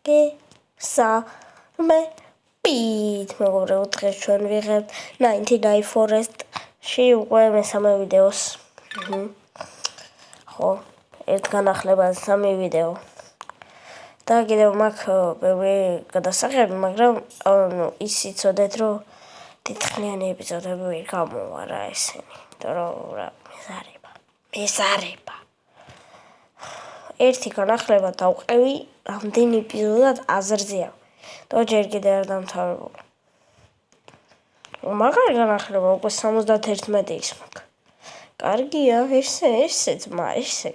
მოგესალმებით, მეგობრებო, დღეს ჩვენ ვიღებთ 99 Forest-ში უკვე მესამე ვიდეოს. ხო, ერთ განახლებაზე 3 ვიდეო. და კიდევ მაქვს ბევრი გადასაღები, მაგრამ ის იცოდეთ, რომ დიდხნიანი ეპიზოდები ვერ გამოვა რა ესენი. იმიტომ რომ რა მეზარება. ერთი განახლება დავყევი, რამდენი ეპიზოდად აზრზეა. და ჯერ კიდევ არ დამთავრებული. მაგარი განახლება უკვე 71 ის მაქვს. კარგია, ესე ძმა, ესე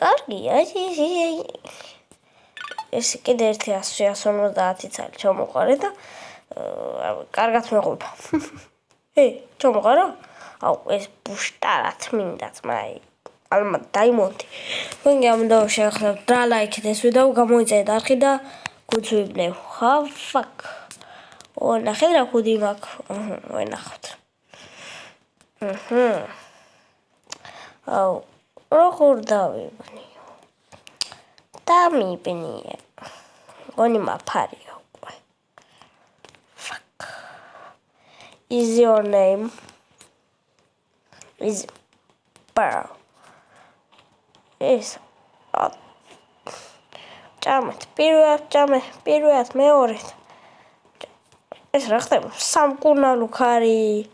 კარგია. ესე კიდე ერთი 150 წელი ჩამოყარე და კარგად მეყოფა. ჩამოყარა? აუ, ეს ბუშტარად მინდა ძმა. ალბათ დაიმონდი. ვინმე ამდა შეხლებთ რა ლაიქით ეს ვიდეო გამოიწერეთ არხი და გუცვიბნევ. Fuck. ნახეთ რა ხუდი მაქვს. ვენახოთ. აუ, როგორ დავიბნიო. დამიბნიე. გონი მაფარია უკვე. Fuck. Is your name? Is Pearl. ეს ჭამეთ პირველად მეორედ ეს რა ხდება სამკურნალო ქარი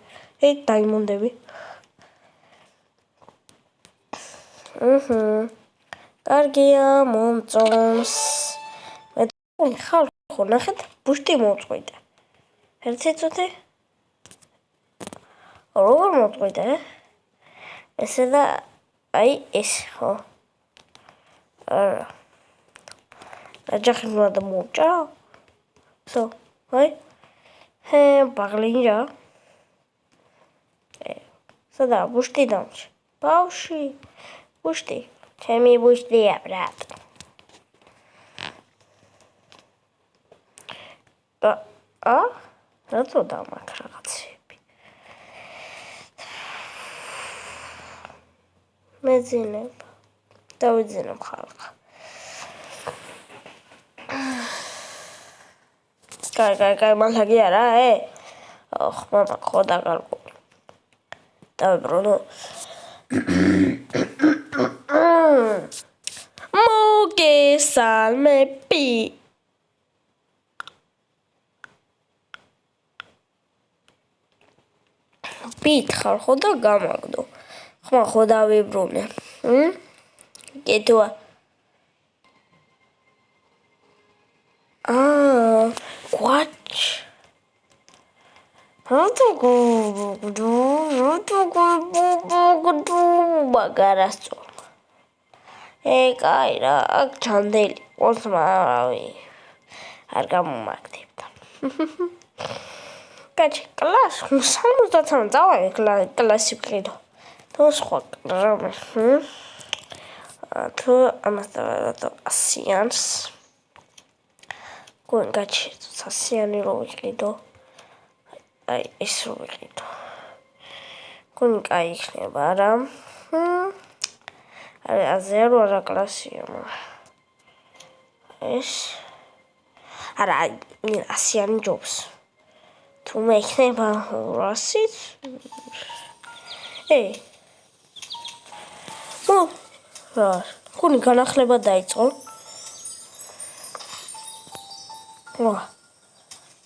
დაიმონდები კარგია მომწონს მე ხალხო ნახეთ ბუშტი მოწყვიტე ერთი წუთი როგორ მოწყვიტე ესე და აი ეს ხო Рачахин надо муча. Все, ой. Баглинжа. Сюда, бушти дамч. Пауши. Бушти. Чеми бушти, брат. Зато дам акрации. Медзинеб. დავიძინებ ხალხა. კაი, მალთაგი არა, მამა, ხო დაგარკვევი. დავიბრუნო. მოგესალმები. პით ხალხო და გამაგდო. ხო დავიბრუნე. Кетуа. What? Багарасцо. Кай რა, აქ ჩანდელი. ოსმარავი. არ გამომაგდებდა. კაჩი, კლას 73 წავე კლასი ვყიდო. თუ სხვა რამე. თუ ამას დავადო ასიანს გონგაჩი ასიანი რო ვიყიდო აი ეს რო ვიყიდო გონი კაი იქნება რა აზერო რა კლასია ეს არა ასიანი ჯობს თუ მე იქნება რასიც ხუნი განახლება დაიწყო.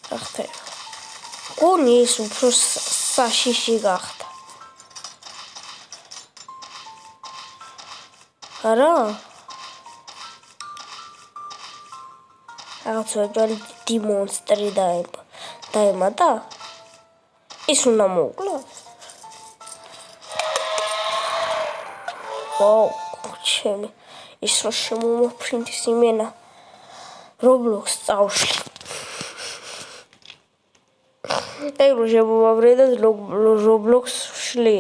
რა ხდება? ხუნი ის უფრო საშიში გახდა. არა? რაღაც დიდი მონსტრი დაემატა? ის უნდა მოვკლო? ჩემი ის რო შემომოფრინდის იმენა Roblox წავშლი. ეგ რო შემომავრედა Roblox შლი.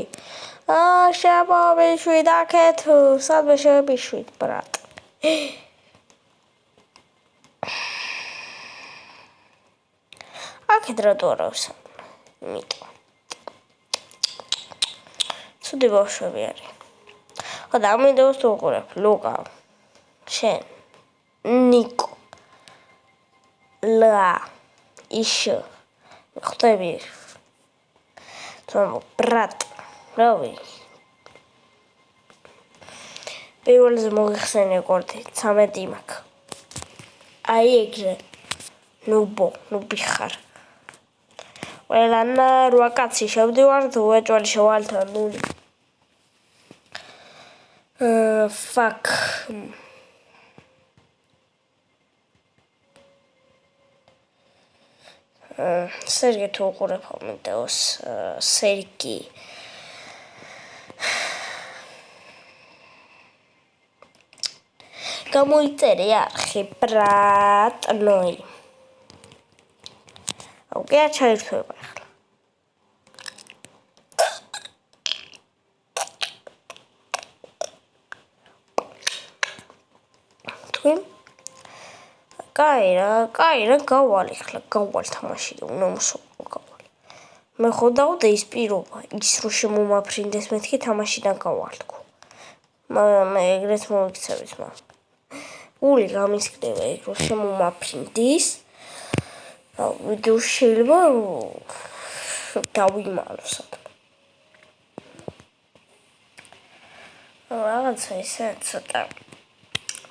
შემოვიშვი დაკეთ, სადმე შევიშვი, ბრატ. აქეთ რატო არ ავსა? იმიტომ. ცუდი ბავშვები არის. ხო და ამ ვიდეოს თუ უყურებ, ლუკა, შენ ნიკო ლა იშ ხვდები თუმ ბრატ რავი პირველზე მოიხსენე კორდი 13 მაქვს აი ეგრე ნუ ბიხარ ყველანა 8 კაცი შევდივართ უეჭველი შევალთა ნული fuck სერგი თუ უყურებავ ვიდეოს სერგი გამოიწერე არხი ბრატნოი ოკეა ჩაირთვება ახლა თქვი კაი რა გავალი ახლა თამაში უნდა მოსულიყო გავალი მე ხო დავდე ის პირობა ის რო შემომაფრინდეს მეთქი თამაშიდან გავალთქო მე ეგრეთ მოიქცევით მაგრამ ული გამისკდება ეგ რო შემომაფრინდის ვიდეო შეიძლება დავიმალო საქმე რაღაცა ისე ცოტა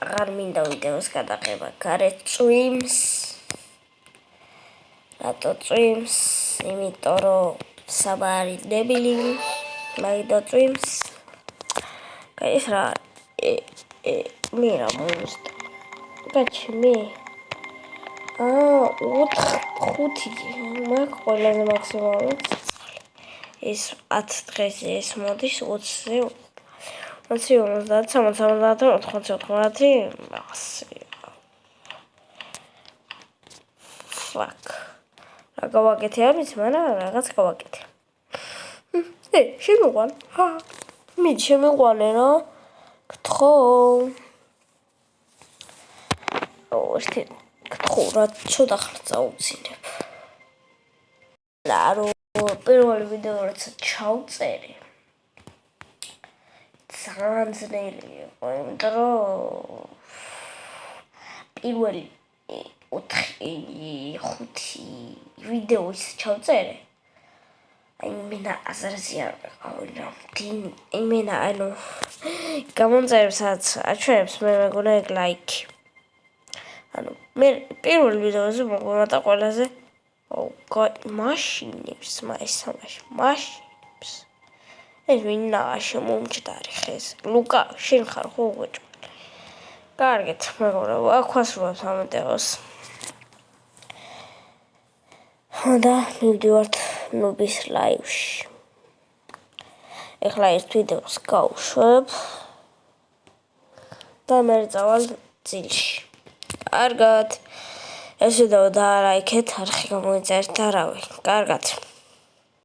აღარ მინდა ვიდეოს გადაღება გარეთ წვიმს რატო წვიმს იმიტომ რომ საბარი დებილი მაინდა წვიმს ეს რა მე რა მომისტა გაჩი მე 5 მაგ ყველაზე მაქსიმალურად ეს 10 დღეზე ეს მოდის 20-ზე 50 fuck რა გავაკეთე არ ვიცი მაგრამ რაღაც გავაკეთე შემიყვან მიდი შემიყვანე რა გთხოვ ერთი გთხოვ რა ცოტა ხარ წაუცინებ რა პირველ ვიდეო როცა ჩავწერე ძალიან ძნელი იყო იმიტომ რომ პირველი 4-5 ვიდეო ის ჩავწერე აი მენა აზრზე არ ვიყავი რა იმენა ანუ გამომწერებსაც აჩვენებს მე მეგონა ეგ ლაიქი ანუ მე პირველ ვიდეოზე მოგმატა ყველაზე მაშინებს მაშინებს ეს ვინა შემომჭდარი ხეს ლუკა შენ ხარ ხო უეჭველი კარგით მეგობრებო აქ ვასრულებთ ამ ვიდეოს და მივდივართ ნუბის ლაივში ეხლა ერთ ვიდეოს გავუშვებ და მე წავალ წილში კარგად ეს ვიდეო დაალაიქეთ არხი გამოიწერეთ და რავი კარგად